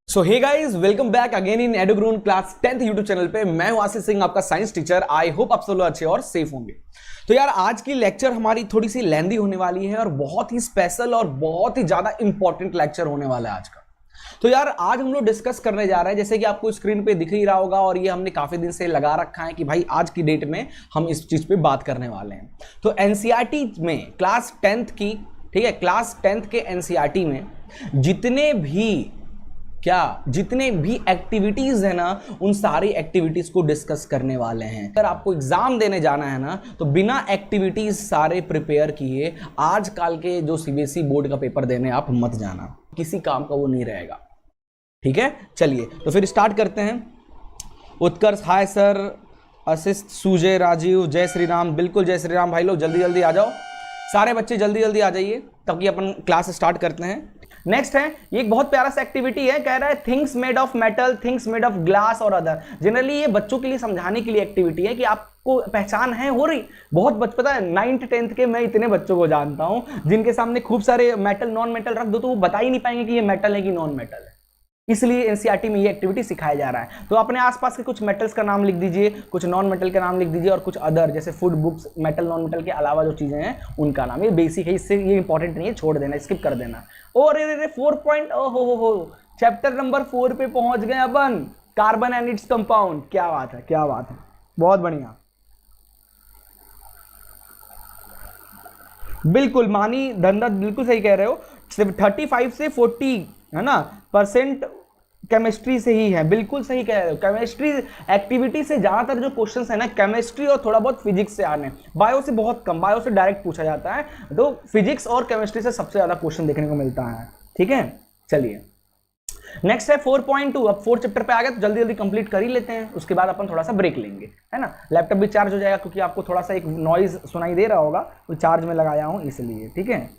So hey guys, welcome back again in Edugrown class 10th YouTube channel पे। मैं हूं आशीष सिंह, आपका साइंस टीचर। आई होप आप सब लोग अच्छे और सेफ होंगे। तो यार, आज की लेक्चर हमारी थोड़ी सी लेंदी होने वाली है और बहुत ही स्पेशल और बहुत ही ज्यादा इंपॉर्टेंट लेक्चर होने वाला है आज का। तो यार, आज हम लोग डिस्कस करने जा रहे हैं, जैसे कि आपको स्क्रीन पे दिख ही रहा होगा और ये हमने काफी दिन से लगा रखा है कि भाई आज की डेट में हम इस चीज पे बात करने वाले हैं। तो एनसीईआरटी में क्लास 10th की, ठीक है, क्लास 10th के एनसीईआरटी में जितने भी एक्टिविटीज है ना, उन सारी एक्टिविटीज को डिस्कस करने वाले हैं। अगर आपको एग्जाम देने जाना है ना, तो बिना एक्टिविटीज सारे प्रिपेयर किए आजकल के जो सीबीएसई बोर्ड का पेपर देने आप मत जाना, किसी काम का वो नहीं रहेगा। ठीक है, चलिए तो फिर स्टार्ट करते हैं। Utkarsh hi sir, assist, Sujay, Rajeev, जय श्री राम। बिल्कुल जय श्री राम भाई लोग, जल्दी जल्दी आ जाओ, सारे बच्चे जल्दी जल्दी आ जाइए, तब अपन क्लास स्टार्ट करते हैं। नेक्स्ट है, ये एक बहुत प्यारा सा एक्टिविटी है, कह रहा है things made of metal, things made of glass और अदर। जनरली ये बच्चों के लिए समझाने के लिए एक्टिविटी है कि आपको पहचान है हो रही। बहुत पता है 9th 10th के मैं इतने बच्चों को जानता हूं जिनके सामने खूब सारे मेटल नॉन मेटल रख दो तो वो बता ही नहीं पाएंगे कि ये मेटल है कि नॉन मेटल है। इसलिए एनसीईआरटी में ये एक्टिविटी सिखाया जा रहा है। तो अपने आसपास के कुछ मेटल्स का नाम लिख दीजिए, कुछ नॉन मेटल का नाम लिख दीजिए और कुछ अदर जैसे food, books, metal non metal के अलावा जो चीजें हैं उनका नाम। ये बेसिक है, इससे ये इंपॉर्टेंट नहीं है, छोड़ देना, स्किप कर देना। और रे 4 पॉइंट, हो चैप्टर नंबर 4 पे पहुंच गए अपन, कार्बन एंड इट्स कंपाउंड। क्या बात है, क्या बात है, बहुत बढ़िया। बिल्कुल मानी धंधा, बिल्कुल सही कह रहे हो। 35 से 40 है ना परसेंट केमिस्ट्री से ही है, बिल्कुल सही कह रहे हो। केमिस्ट्री एक्टिविटी से ज्यादातर जो क्वेश्चंस है ना, केमिस्ट्री और थोड़ा बहुत फिजिक्स से आने, बायो से बहुत कम, बायो से डायरेक्ट पूछा जाता है। तो फिजिक्स और केमिस्ट्री से सबसे ज्यादा क्वेश्चन देखने को मिलता है। ठीक है, चलिए नेक्स्ट है 4.2। अब 4 चैप्टर पे आ गए तो जल्दी जल्दी कंप्लीट कर ही लेते हैं, उसके बाद अपन थोड़ा सा ब्रेक लेंगे, है ना। लैपटॉप भी चार्ज हो जाएगा क्योंकि आपको थोड़ा सा एक नॉइज सुनाई दे रहा होगा, तो चार्ज में लगाया हूं इसलिए। ठीक है,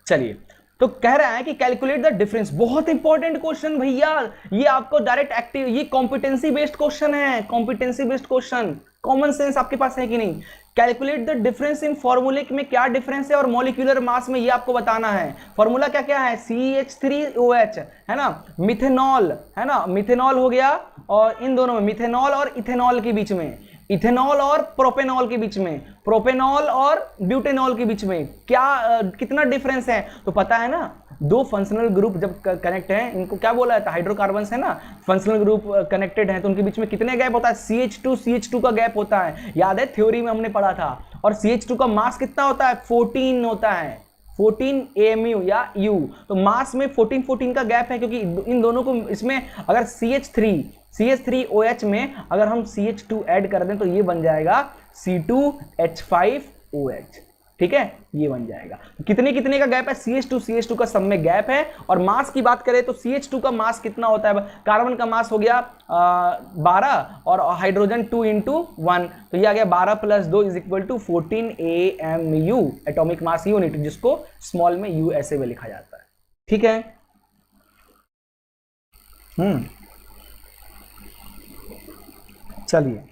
चलिए तो कह रहा है कि कैलकुलेट द डिफरेंस। बहुत इंपॉर्टेंट क्वेश्चन भैया, ये आपको डायरेक्ट एक्टिव, ये कॉम्पिटेंसी बेस्ड क्वेश्चन है, competency based question. Common sense आपके पास है कि नहीं। कैलकुलेट द डिफरेंस इन फॉर्मूले में क्या डिफरेंस है और मॉलिक्यूलर मास में ये आपको बताना है। फॉर्मूला क्या क्या है, CH3OH है ना, मिथेनॉल है ना, मिथेनॉल हो गया, और इन दोनों में मिथेनॉल और इथेनॉल के बीच में, इथेनॉल और प्रोपेनॉल के बीच में, प्रोपेनॉल और ब्यूटेनॉल के बीच में क्या कितना डिफरेंस है। तो पता है ना, दो फंक्शनल ग्रुप जब कनेक्ट हैं, इनको क्या बोला जाता है, हाइड्रोकार्बन्स है ना, फंक्शनल ग्रुप कनेक्टेड हैं तो उनके बीच में कितने गैप होता है, CH2 का गैप होता है। याद है, थ्योरी में हमने पढ़ा था। और CH2 का मास कितना होता है, 14 होता है, 14 AMU या U। तो मास में 14 का गैप है, क्योंकि इन दोनों को, इसमें अगर CH3OH में अगर हम CH2 ऐड कर दें तो ये बन जाएगा C2H5OH। ठीक है, ये बन जाएगा। कितने कितने का गैप है, CH2 का सब में गैप है। और मास की बात करें तो CH2 का मास कितना होता है, कार्बन का मास हो गया 12 और हाइड्रोजन 2 × 1, तो ये आ गया 12 + 2 = 14 AMU, एटॉमिक मास यूनिट, जिसको स्मॉल में U ऐसे में लिखा जाता है। ठीक है, चलिए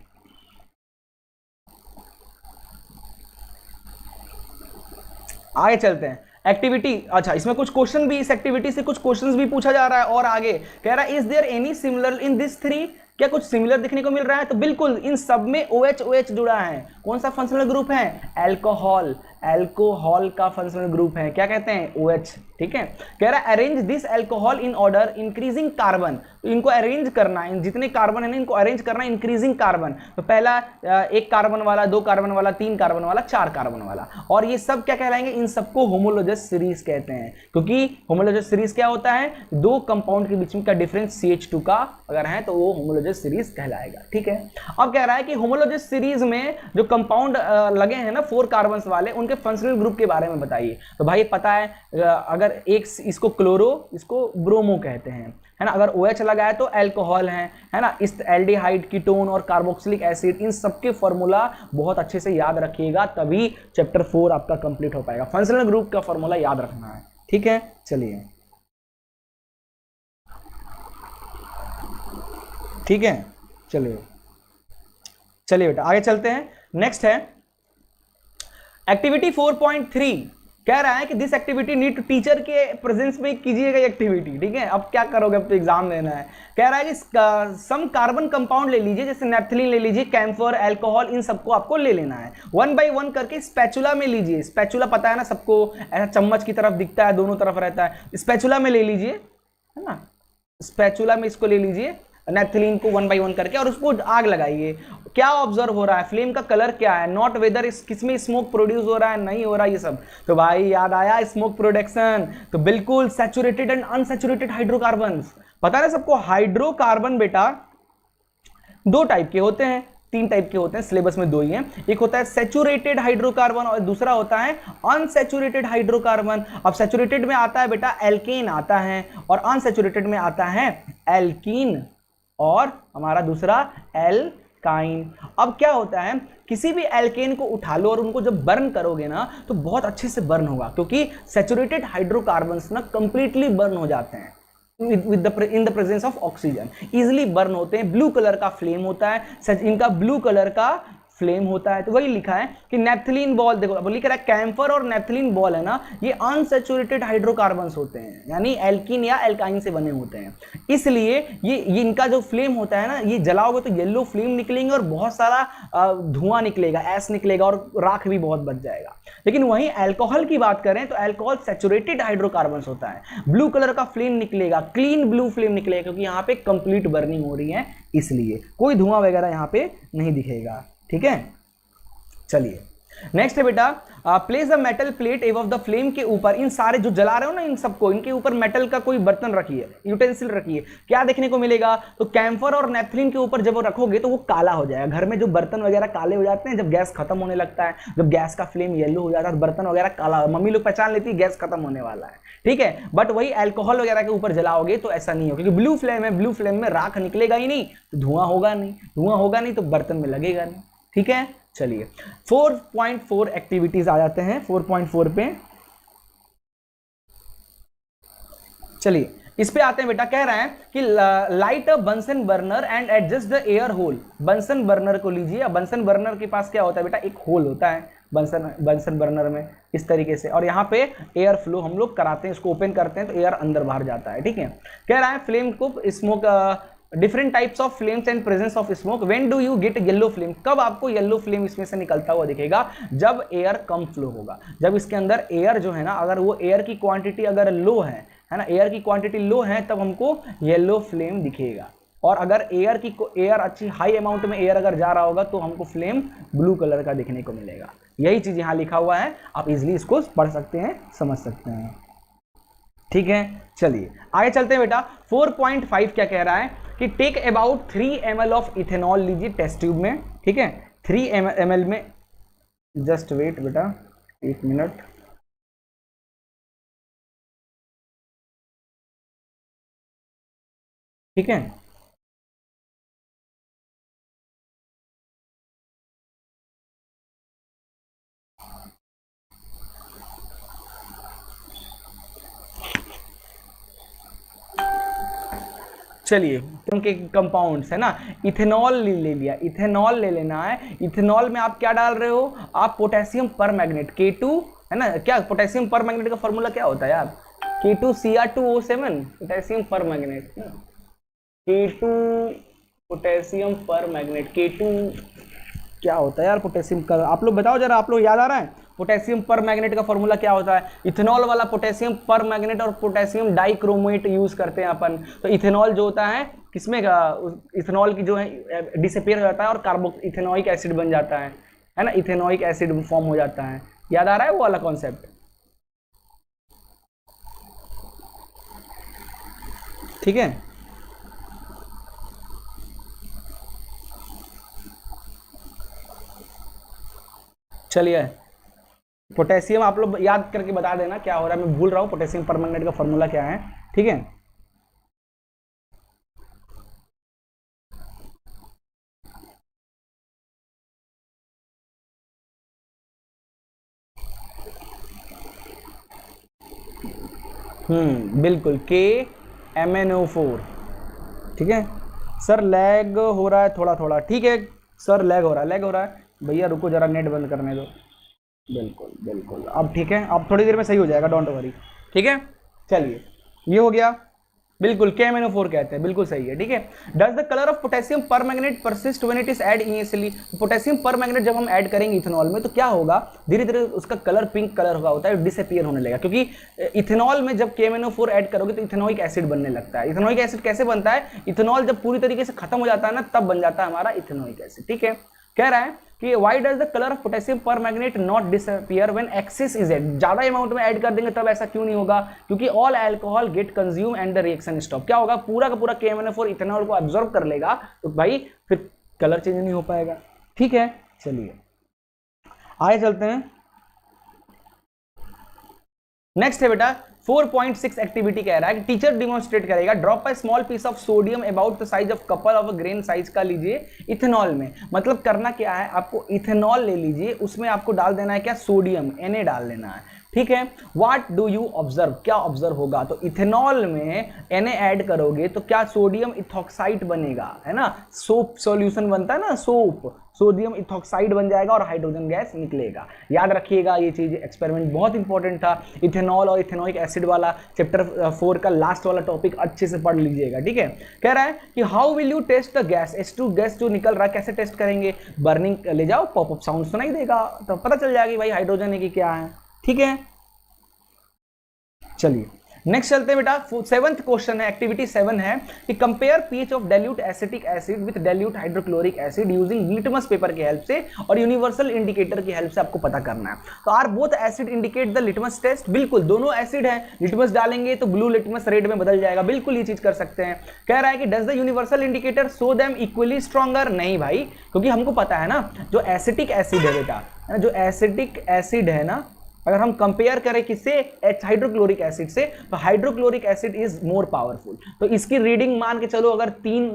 आगे चलते हैं। एक्टिविटी, अच्छा इसमें कुछ क्वेश्चन भी, इस एक्टिविटी से कुछ क्वेश्चंस भी पूछा जा रहा है। और आगे कह रहा है, is there any similar in this 3, क्या कुछ सिमिलर दिखने को मिल रहा है। तो बिल्कुल, इन सब में OH जुड़ा है। कौन सा फंक्शनल ग्रुप है, अल्कोहल, अल्कोहल का फंक्शनल ग्रुप है, क्या कहते हैं, OH। ठीक है, कह रहा है arrange this alcohol in order increasing carbon. तो इनको अरेंज करना है, जितने कार्बन है ना इनको अरेंज करना है इंक्रीजिंग कार्बन। तो पहला 1 कार्बन वाला, 2 कार्बन वाला, 3 कार्बन वाला, 4 कार्बन वाला, और ये सब क्या कहलाएंगे, इन सबको होमोलोगस सीरीज कहते हैं। क्योंकि होमोलोगस सीरीज क्या होता है, दो कंपाउंड के बीच में का डिफरेंस CH2 का अगर है तो वो होमोलोगस सीरीज कहलाएगा। ठीक है, अब कह रहा है कि होमोलोगस सीरीज में जो कंपाउंड लगे हैं ना 4 कार्बन वाले, उनके फंक्शनल ग्रुप के बारे में बताइए। तो भाई पता है, अगर एक इसको क्लोरो, इसको ब्रोमो कहते हैं, है ना। अगर OH लगा है तो अल्कोहल है ना। इस एल्डिहाइड, कीटोन और कार्बोक्सिलिक एसिड, इन सबके फॉर्मूला बहुत अच्छे से याद रखिएगा, तभी चैप्टर 4 आपका कंप्लीट हो पाएगा। फंक्शनल ग्रुप का फॉर्मूला याद रखना है। ठीक है, चलिए ठीक है, चलिए बेटा आगे चलते हैं। नेक्स्ट है एक्टिविटी 4.3, कह रहा है कि दिस एक्टिविटी नीड टीचर के प्रेजेंस में कीजिएगा एक्टिविटी, ठीक है। अब क्या करोगे, अब तो एग्जाम देना है। कह रहा है कि सम कार्बन कंपाउंड ले लीजिए, जैसे नेफ्थलीन ले लीजिए, कैम्फर, अल्कोहल, इन सबको आपको ले लेना है। 1 बाय 1 करके स्पैचुला में लीजिए। स्पैचुला पता है ना सबको, ऐसा चम्मच की तरफ दिखता है, दोनों तरफ रहता है। स्पैचुला में ले लीजिए, है ना, स्पैचुला में इसको ले लीजिए नेफ्थलीन को 1 बाय 1 करके, और उसको आग लगाइए। क्या ऑब्जर्व हो रहा है, फ्लेम का कलर क्या है, नॉट वेदर किसमें स्मोक प्रोड्यूस हो रहा है, नहीं हो रहा ये सब। तो भाई याद आया स्मोक प्रोडक्शन, तो बिल्कुल सैचुरेटेड एंड अनसैचुरेटेड हाइड्रोकार्बन। पता है सबको, हाइड्रोकार्बन बेटा 2 टाइप के होते हैं, 3 टाइप के होते हैं, सिलेबस में 2 ही हैं। एक होता है सैचुरेटेड हाइड्रोकार्बन और दूसरा होता है अनसैचुरेटेड हाइड्रोकार्बन। अब सैचुरेटेड में आता है बेटा एल्केन आता है, और अनसैचुरेटेड में आता है एल्कीन और हमारा दूसरा एल्काइन। अब क्या होता है, किसी भी एल्केन को उठा लो और उनको जब बर्न करोगे ना तो बहुत अच्छे से बर्न होगा, क्योंकि सैचुरेटेड हाइड्रोकार्बन्स ना कंप्लीटली बर्न हो जाते हैं in the presence of oxygen, easily burn होते हैं। ब्लू कलर का फ्लेम होता है, इनका ब्लू कलर का फ्लेम होता है। तो वही लिखा है कि नेफ्थलीन बॉल, देखो अब लिख रहा है कैम्फर और नेफ्थलीन बॉल है ना, ये अनसैचुरेटेड हाइड्रोकार्बन्स होते हैं, यानी एल्कीन या एल्काइन से बने होते हैं। इसलिए ये इनका जो फ्लेम होता है ना, ये जलाओगे तो येलो फ्लेम निकलेंगे और बहुत सारा धुआं निकलेगा, ऐश निकलेगा और राख भी बहुत बच जाएगा। लेकिन वहीं अल्कोहल की बात करें तो अल्कोहल सैचुरेटेड हाइड्रोकार्बन्स होता है, ब्लू कलर का फ्लेम निकलेगा, क्लीन ब्लू फ्लेम निकलेगा, क्योंकि यहाँ पे कंप्लीट बर्निंग हो रही है, इसलिए कोई धुआं वगैरह यहाँ पे नहीं दिखेगा, ठीक है। चलिए नेक्स्ट है बेटा, place a metal plate above the flame के ऊपर, इन सारे जो जला रहे हो ना इन सबको, इनके ऊपर मेटल का कोई बर्तन रखिए, यूटेंसिल रखिए। क्या देखने को मिलेगा, तो कैम्फर और नेफ्थलीन के ऊपर जब वो रखोगे तो वो काला हो जाएगा। घर में जो बर्तन वगैरह काले हो जाते हैं जब गैस खत्म होने लगता है, जब गैस का फ्लेम येलो हो जाता है, बर्तन वगैरह काला, मम्मी लोग पहचान लेती है गैस खत्म होने वाला है, ठीक है। बट वही अल्कोहल वगैरह के ऊपर जलाओगे तो ऐसा नहीं हो, क्योंकि ब्लू फ्लेम है, ब्लू फ्लेम में राख निकलेगा ही नहीं, तो धुआं होगा नहीं, धुआं होगा नहीं तो बर्तन में लगेगा नहीं, ठीक है। चलिए 4.4 एक्टिविटीज आ जाते हैं 4.4 पे। चलिए इस पे आते हैं बेटा। कह रहा है कि light a Bunsen burner and adjust the air hole. Bunsen burner को लीजिए, बंसन बर्नर के पास क्या होता है बेटा, एक होल होता है बंसन बर्नर में इस तरीके से, और यहाँ पे एयर फ्लो हम लोग कराते हैं, इसको ओपन करते हैं तो एयर अंदर बाहर जाता है, ठीक है। कह रहा है फ्लेम को smoke, different types of flames and presence of smoke. When do you gate yellow flame, कब आपको येलो फ्लेम इसमें से निकलता हुआ दिखेगा, जब एयर कम फ्लो होगा, जब इसके अंदर एयर जो है ना, अगर वो एयर की क्वांटिटी अगर लो है ना, एयर की क्वांटिटी लो है तब हमको येलो फ्लेम दिखेगा। और अगर एयर अच्छी हाई अमाउंट में एयर अगर जा रहा होगा तो हमको फ्लेम ब्लू कलर का दिखने को मिलेगा। यही चीज यहाँ लिखा हुआ है, आप इजिली इसको पढ़ सकते हैं, समझ सकते हैं, ठीक है। चलिए आगे चलते हैं बेटा। 4.5 क्या कह रहा है कि take about 3 ml of ethanol लीजिए टेस्ट ट्यूब में, ठीक है। 3 ml में, जस्ट वेट बेटा 1 मिनट, ठीक है। चलिए उनके कंपाउंड्स है ना, इथेनॉल ले लिया, इथेनॉल ले लेना है। इथेनॉल में आप क्या डाल रहे हो, आप पोटेशियम पर मैग्नेट K2 है ना, क्या पोटेशियम पर मैग्नेट का फॉर्मूला क्या होता है यार, K2Cr2O7, पोटेशियम पर मैग्नेट, K2 पोटेशियम पर मैग्नेट, K2 क्या होता है यार पोटेशियम का, आप लोग बताओ जरा, आप लोग याद आ रहा है पोटेशियम पर मैग्नेट का फॉर्मूला क्या होता है। इथेनॉल वाला पोटेशियम पर मैग्नेट और पोटेशियम डाइक्रोमेट यूज करते हैं अपन। तो इथेनॉल जो होता है किसमें का, इथेनॉल की जो है डिसअपीयर हो जाता है और कार्बो इथेनॉइक एसिड बन जाता है ना, इथेनॉइक एसिड फॉर्म हो जाता है। याद आ रहा है वो वाला कॉन्सेप्ट, ठीक है। चलिए पोटेशियम आप लोग याद करके बता देना क्या हो रहा है, मैं भूल रहा हूं पोटेशियम परमैंगनेट का फॉर्मूला क्या है, ठीक है। बिल्कुल KMnO4, ठीक है। सर लैग हो रहा है थोड़ा थोड़ा, ठीक है सर लैग हो रहा है भैया रुको जरा नेट बंद करने दो। बिल्कुल बिल्कुल, अब ठीक है, अब थोड़ी देर में सही हो जाएगा, डोंट वरी। ठीक है, चलिए ये हो गया, बिल्कुल KMnO4 कहते हैं, बिल्कुल सही है। ठीक है, does the colour of potassium permanganate persist when it is add initially. Potassium permanganate जब हम ऐड करेंगे इथेनॉल में तो क्या होगा, धीरे धीरे उसका कलर पिंक कलर होता है, डिसअपीयर होने लगेगा, क्योंकि इथेनॉल में जब KMnO4 ऐड करोगे तो इथेनोइक एसिड बनने लगता है। इथेनोइक एसिड कैसे बनता है, इथेनॉल जब पूरी तरीके से खत्म हो जाता है ना तब बन जाता है हमारा इथेनोइक एसिड। ठीक है, कह रहा है कि why does the colour of potassium permanganate not disappear when excess is add. ज्यादा अमाउंट में ऐड कर देंगे तब ऐसा क्यों नहीं होगा, क्योंकि all alcohol get consume and the reaction stop. क्या होगा, पूरा का पूरा KMnO4 इथेनॉल को अब्सॉर्ब कर लेगा, तो भाई फिर कलर चेंज नहीं हो पाएगा। ठीक है, चलिए आगे चलते हैं। नेक्स्ट है बेटा 4.6 एक्टिविटी कह रहा है कि टीचर डिमॉन्स्ट्रेट करेगा, drop a small piece of sodium about the size of couple of a grain size का लीजिए इथेनॉल में। मतलब करना क्या है, आपको इथेनॉल ले लीजिए, उसमें आपको डाल देना है क्या, सोडियम, Na डाल लेना है। ठीक है, व्हाट डू यू ऑब्जर्व, क्या ऑब्जर्व होगा, तो इथेनॉल में Na ऐड करोगे तो क्या, सोडियम इथॉक्साइड बनेगा, है ना, सोप सॉल्यूशन बनता है ना, सोप, सोडियम इथॉक्साइड बन जाएगा और हाइड्रोजन गैस निकलेगा। याद रखिएगा ये चीज, एक्सपेरिमेंट बहुत इंपॉर्टेंट था, इथेनॉल और इथेनोइक एसिड वाला चैप्टर 4 का लास्ट वाला टॉपिक अच्छे से पढ़ लीजिएगा। ठीक है, कह रहा है कि how will you test the gas, H2 gas जो निकल रहा है कैसे टेस्ट करेंगे, बर्निंग ले जाओ, पॉपअप साउंड सुनाई देगा तो पता चल जाएगी भाई हाइड्रोजन है कि क्या है। ठीक है, चलिए नेक्स्ट चलते हैं बेटा। 7th क्वेश्चन है, एक्टिविटी 7 है कि compare pH of dilute acetic acid with dilute hydrochloric acid using litmus paper की हेल्प से और यूनिवर्सल इंडिकेटर की हेल्प से आपको पता करना है। तो are both acid indicate the litmus test, बिल्कुल दोनों एसिड है, लिटमस डालेंगे तो ब्लू लिटमस रेड में बदल जाएगा, बिल्कुल ये चीज कर सकते हैं। कह रहा है कि does the universal indicator show them equally stronger, नहीं भाई, क्योंकि हमको पता है ना जो एसिटिक एसिड है बेटा, जो एसिटिक एसिड है ना, अगर हम कंपेयर करें किससे, हाइड्रोक्लोरिक एसिड से, तो hydrochloric acid is more powerful. तो इसकी रीडिंग मान के चलो, अगर 3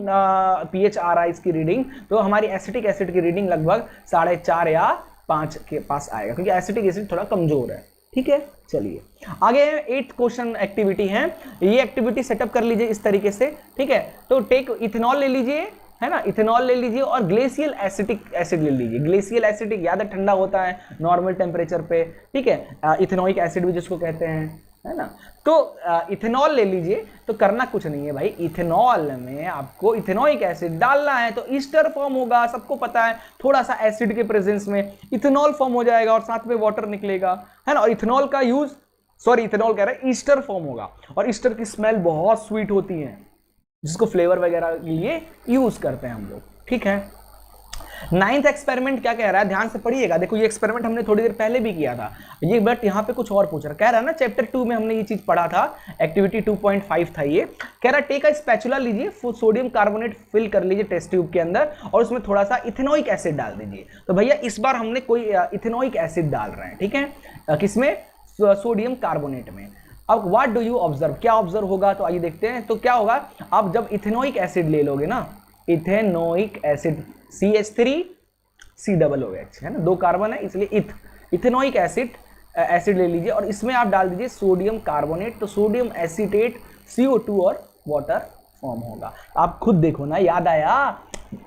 pH आ रहा है इसकी रीडिंग, तो हमारी एसिटिक एसिड की रीडिंग लगभग 4.5 या 5 के पास आएगा, क्योंकि एसिटिक एसिड थोड़ा कमजोर है। ठीक है, चलिए आगे 8th क्वेश्चन एक्टिविटी है, ये एक्टिविटी सेटअप कर लीजिए इस तरीके से। ठीक है, तो टेक इथेनॉल ले लीजिए, है ना, इथेनॉल ले लीजिए और ग्लेशियल एसिटिक एसिड ले लीजिए। ग्लेशियल एसिटिक याद है ठंडा होता है नॉर्मल टेम्परेचर पे। ठीक है, इथेनोइक एसिड भी जिसको कहते हैं, है ना, तो इथेनॉल ले लीजिए। तो करना कुछ नहीं है भाई, इथेनॉल में आपको इथेनोइक एसिड डालना है तो ईस्टर फॉर्म होगा, सबको पता है, थोड़ा सा एसिड के प्रेजेंस में इथेनॉल फॉर्म हो जाएगा और साथ में वाटर निकलेगा, है ना। और इथेनॉल का यूज, सॉरी इथेनॉल कह रहा है, ईस्टर फॉर्म होगा और ईस्टर की स्मेल बहुत स्वीट होती है, जिसको फ्लेवर वगैरह के लिए यूज करते हैं हम लोग। ठीक है, 9th एक्सपेरिमेंट क्या कह रहा है, ध्यान से पढ़िएगा। देखो ये एक्सपेरिमेंट हमने थोड़ी देर पहले भी किया था ये, बट यहाँ पे कुछ और पूछ रहा है। कह रहा है ना चैप्टर 2 में हमने ये चीज पढ़ा था, एक्टिविटी 2.5 था ये। कह रहा है टेक अ स्पैचुला लीजिए, सोडियम कार्बोनेट फिल कर लीजिए टेस्ट ट्यूब के अंदर और उसमें थोड़ा सा इथेनोइक एसिड डाल दीजिए। तो भैया इस बार हमने कोई इथेनोइक एसिड डाल रहे हैं, ठीक है, किसमें, सोडियम कार्बोनेट में। अब व्हाट डू यू ऑब्जर्व, क्या ऑब्जर्व होगा, तो आइए देखते हैं। तो क्या होगा, आप जब इथेनोइक एसिड ले लोगे ना, इथेनोइक एसिड CH3COOH, है ना, 2 कार्बन है इसलिए इथेनोइक एसिड ले लीजिए और इसमें आप डाल दीजिए सोडियम कार्बोनेट, तो सोडियम एसीटेट CO2 और वाटर फॉर्म होगा। आप खुद देखो ना, याद आया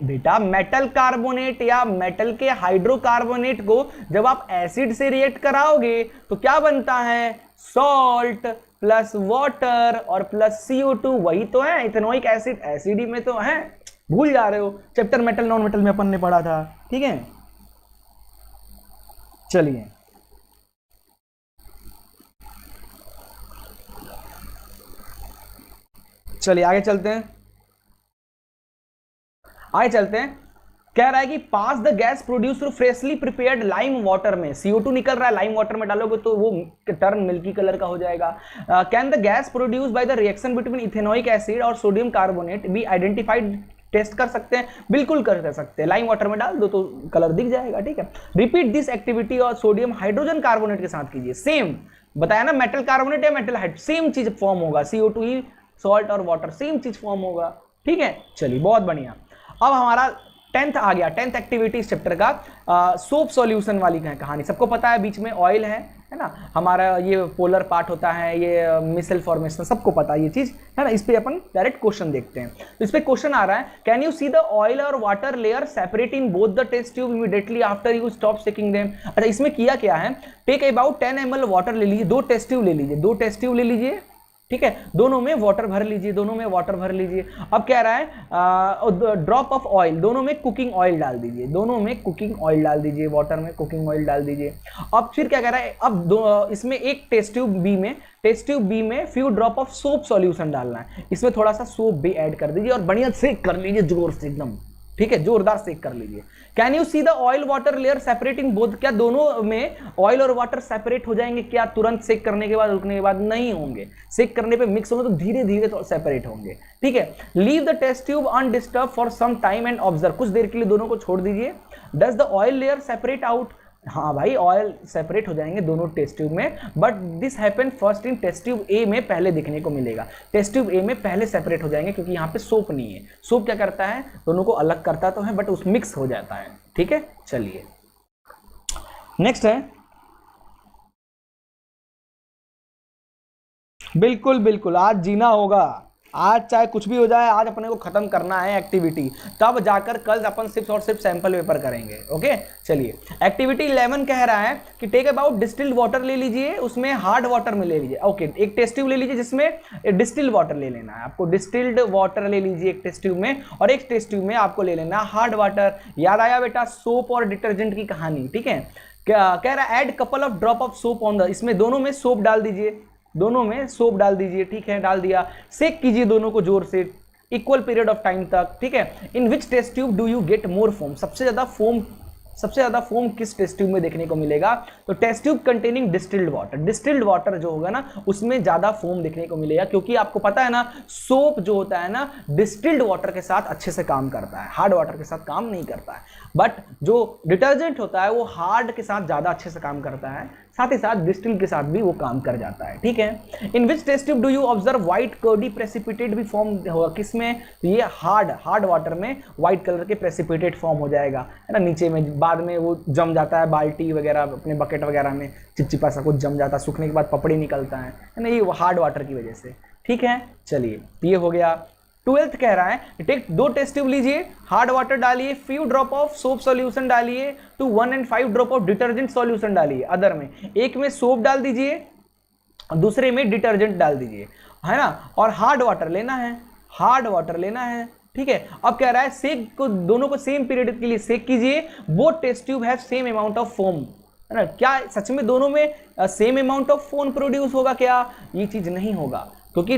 बेटा, मेटल कार्बोनेट या मेटल के हाइड्रोकार्बोनेट को जब आप एसिड से रिएक्ट कराओगे तो क्या बनता है, सॉल्ट प्लस वाटर और प्लस CO2, वही तो है इथेनोइक एसिड, एसिड ही में तो है, भूल जा रहे हो, चैप्टर मेटल नॉन मेटल में अपन ने पढ़ा था। ठीक है, चलिए आगे चलते हैं, कह रहा है कि pass the gas produce through freshly prepared lime water में, CO2 निकल रहा है, लाइम वाटर में डालोगे तो वो टर्न मिल्की कलर का हो जाएगा। Can the gas produce by the reaction between ethanoic acid और sodium carbonate be identified, test कर सकते हैं, बिल्कुल कर सकते हैं, लाइम वाटर में डाल दो तो कलर दिख जाएगा। ठीक है, रिपीट दिस एक्टिविटी और सोडियम हाइड्रोजन कार्बोनेट के साथ कीजिए। सेम बताया ना, मेटल कार्बोनेट या मेटल हाइड सेम चीज फॉर्म होगा, CO2 ही, सॉल्ट और वाटर सेम चीज फॉर्म होगा। ठीक है, चलिए बहुत बढ़िया। अब हमारा 10th आ गया, 10th एक्टिविटी इस चैप्टर का सोप सॉल्यूशन वाली कहानी। सबको पता है बीच में ऑयल है ना, हमारा ये पोलर पार्ट होता है, ये मिसल फॉर्मेशन, सबको पता है ये चीज है ना। इस पे अपन डायरेक्ट क्वेश्चन देखते हैं। तो इस पे क्वेश्चन आ रहा है, can you see the oil और water layer separate in both the test tube immediately after you stop shaking them. अच्छा, इसमें किया क्या है, टेक अबाउट 10 ml वाटर ले लीजिए, 2 टेस्ट ट्यूब ले लीजिए, 2 टेस्ट ट्यूब ले लीजिए, ठीक है, दोनों में वाटर भर लीजिए, दोनों में वाटर भर लीजिए। अब कह रहा है ड्रॉप ऑफ ऑयल, दोनों में कुकिंग ऑयल डाल दीजिए, दोनों में कुकिंग ऑयल डाल दीजिए, वाटर में कुकिंग ऑयल डाल दीजिए। अब फिर क्या कह रहा है, अब इसमें एक टेस्ट ट्यूब बी में few drop of soap solution डालना है, इसमें थोड़ा सा सोप भी ऐड कर दीजिए और बढ़िया सेक कर लीजिए जोर से एकदम, ठीक है, जोरदार सेक कर लीजिए। Can you see the oil water layer separating both, क्या दोनों में ऑयल और वाटर सेपरेट हो जाएंगे क्या तुरंत सेक करने के बाद, रुकने के बाद? नहीं होंगे, सेक करने पे मिक्स होंगे तो धीरे धीरे तो सेपरेट होंगे, ठीक है। Leave the test tube undisturb for some time and observe, कुछ देर के लिए दोनों को छोड़ दीजिए। Does the oil layer separate out, हाँ भाई ऑयल सेपरेट हो जाएंगे दोनों टेस्ट ट्यूब में, but this happen first in test tube A में, पहले दिखने को मिलेगा। टेस्ट ट्यूब ए में पहले सेपरेट हो जाएंगे क्योंकि यहाँ पे सोप नहीं है। सोप क्या करता है, दोनों को अलग करता तो है बट उस मिक्स हो जाता है, ठीक है। चलिए नेक्स्ट है, बिल्कुल बिल्कुल आज जीना होगा, आज चाहे कुछ भी हो जाए, आज अपने को खत्म करना है एक्टिविटी, तब जाकर कल अपन सिर्फ और सिर्फ सैंपल पेपर करेंगे, ओके। चलिए एक्टिविटी 11 कह रहा है कि टेक अबाउट डिस्टिल्ड वाटर ले लीजिए, उसमें हार्ड वाटर में ले लीजिए, ओके। एक टेस्ट ट्यूब ले लीजिए जिसमें डिस्टिल्ड वाटर ले लेना है आपको, डिस्टिल्ड वाटर ले लीजिए एक टेस्ट ट्यूब में, और एक टेस्ट ट्यूब में आपको ले लेना हार्ड वाटर। याद आया बेटा सोप और डिटर्जेंट की कहानी, ठीक है। क्या कह रहा है, add couple of drop of soap on the, इसमें दोनों में सोप डाल दीजिए, दोनों में सोप डाल दीजिए, ठीक है, डाल दिया। सेक कीजिए दोनों को जोर से इक्वल पीरियड ऑफ टाइम तक, ठीक है। In which test tube do you get more foam, सबसे ज्यादा फोम किस टेस्ट ट्यूब में देखने को मिलेगा? तो test tube containing distilled water, distilled water जो होगा ना उसमें ज्यादा फोम देखने को मिलेगा, क्योंकि आपको पता है ना सोप जो होता है ना डिस्टिल्ड वाटर के साथ अच्छे से काम करता है, हार्ड वाटर के साथ काम नहीं करता है। बट जो डिटर्जेंट होता है वो हार्ड के साथ ज्यादा अच्छे से काम करता है, साथ ही साथ डिस्टिल के साथ भी वो काम कर जाता है, ठीक है। In which test tube do you observe white curdy precipitate भी फॉर्म होगा, किसमें? ये हार्ड वाटर में व्हाइट कलर के प्रेसिपिटेट फॉर्म हो जाएगा, है ना, नीचे में बाद में वो जम जाता है, बाल्टी वगैरह अपने बकेट वगैरह में चिपचिपा सा कुछ जम जाता है, सूखने के बाद पपड़ी निकलता है ना, ये हार्ड वाटर की वजह से, ठीक है। चलिए ये हो गया। 12th कह रहा है टेक 2 टेस्ट ट्यूब लीजिए, हार्ड वाटर डालिए, few drop of soap solution डालिए, to 1 and 5 drop of detergent solution डालिए। अदर में एक में सोप डाल दीजिए, दूसरे में डिटर्जेंट डाल दीजिए, है ना, और हार्ड वाटर लेना है, हार्ड वाटर लेना है, ठीक है। अब कह रहा है सेक को, दोनों को सेम पीरियड के लिए सेक कीजिए, both test tube have same amount of foam, है ना। क्या सच में दोनों में same amount of foam produce होगा क्या? ये चीज नहीं होगा, क्योंकि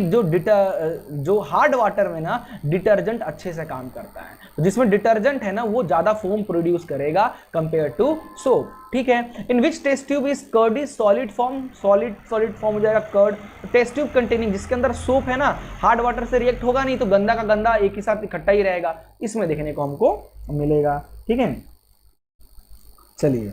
जो हार्ड वाटर में ना डिटर्जेंट अच्छे से काम करता है, तो जिसमें डिटर्जेंट है ना वो ज्यादा फोम प्रोड्यूस करेगा कंपेयर टू सोप, ठीक है। In which test tube is curd is solid form, solid form हो जाएगा कर्ड। टेस्ट ट्यूब कंटेनिंग, जिसके अंदर सोप है ना हार्ड वाटर से रिएक्ट होगा नहीं, तो गंदा का गंदा एक ही साथ इकट्ठा ही रहेगा, इसमें देखने को हमको मिलेगा, ठीक है। चलिए